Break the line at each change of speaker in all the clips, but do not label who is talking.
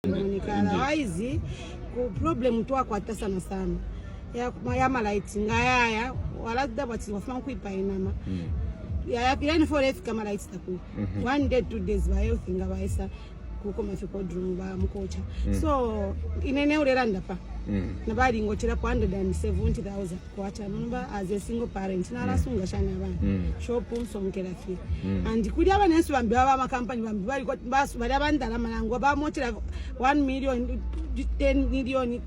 Otherwise ku problem tu akwata sana sana ya malaiti ngaya wala dabati wafuna kuipa inama ya pilani for life kama lights taku 1 day 2 days ba health ngabaisa kuko mafiko drum ba mkocha so inene ureranda pa nabali ngochera kwa 170,000 kwacha number as a single parent na rasunga shana abana shop nsomkera fi and kuli abana nsu bambi aba company bambi bali basu bali abandala malango ba mochera 1 million 10 million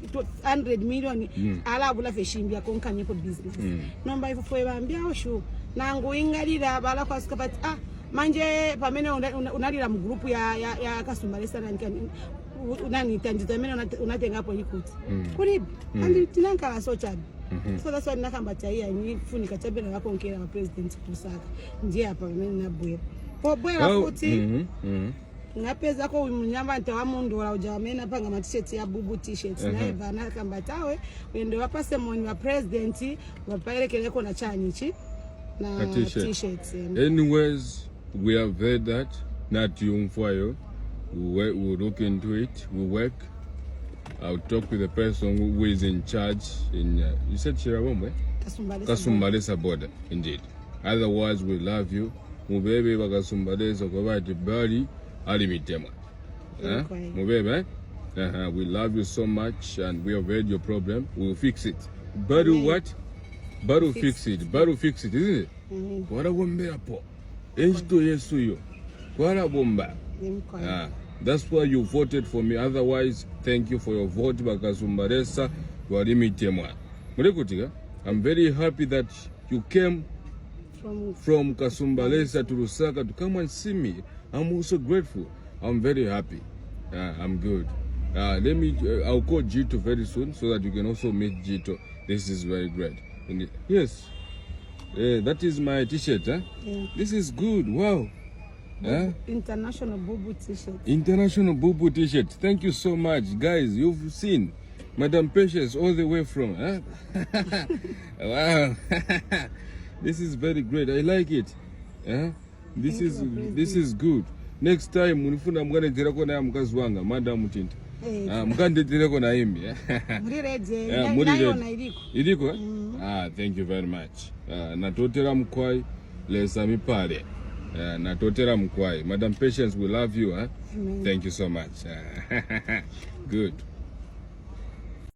100 million ala bula feshimbi akonkanye ko business number ifo fo bambi aho shu nangu ingalira bala kwa skapati manje pamene unalira mu group ya Kasumbalesa nanikani unani tanjita mena unatenga hapo ikuti kuri andi tinanka socha so that's why nakambata hii ni funika chabela wako nkera wa president kusaka ndiye hapa mimi nabwera bwera futi ngapeza ko mnyamba ntawa mundu wala ujamena panga ma t-shirt ya bubu t-shirts na eva nakambatawe wende wapase moni wa president wapaelekeleko na chanichi na t-shirts.
Anyways, we have heard that not young for you. We'll look into it. We'll work. I'll talk with the person who is in charge in you said Shirawomwe? Kasumbalesa border, indeed. Otherwise we love you. Mubebe Kasumbalesa Kovati Bali Alimitema. Mubebe. We love you so much and we have heard your problem. We'll fix it. Baru what? Baru fix it. Baru fix it, isn't it? What a woman po. Enjito Yesu yo. What a bomba. That's why you voted for me. Otherwise, thank you for your vote. Bakasumbalesa Walimitemwa. Mulekutika, I'm very happy that you came from Kasumbalesa to Lusaka to come and see me. I'm also grateful. I'm very happy. I'm good. I'll call Jito very soon so that you can also meet Jito. This is very great. Yes. That is my t-shirt. Yeah. This is good. Wow.
International Bubu t-shirt.
International Bubu t-shirt. Thank you so much, guys. You've seen Madam Patience all the way from. Wow. This is very great. I like it. This is good. Next time munifuna mugane terako na mkazi wanga Madam Mutinta. Mukande terako na himi.
Murireje.
Nayo na iliko. Iliko? Thank you very much. Natotera mkwai lesa mipale. Natotera mkwai. Madam Patience, we love you. Thank you so much. Good.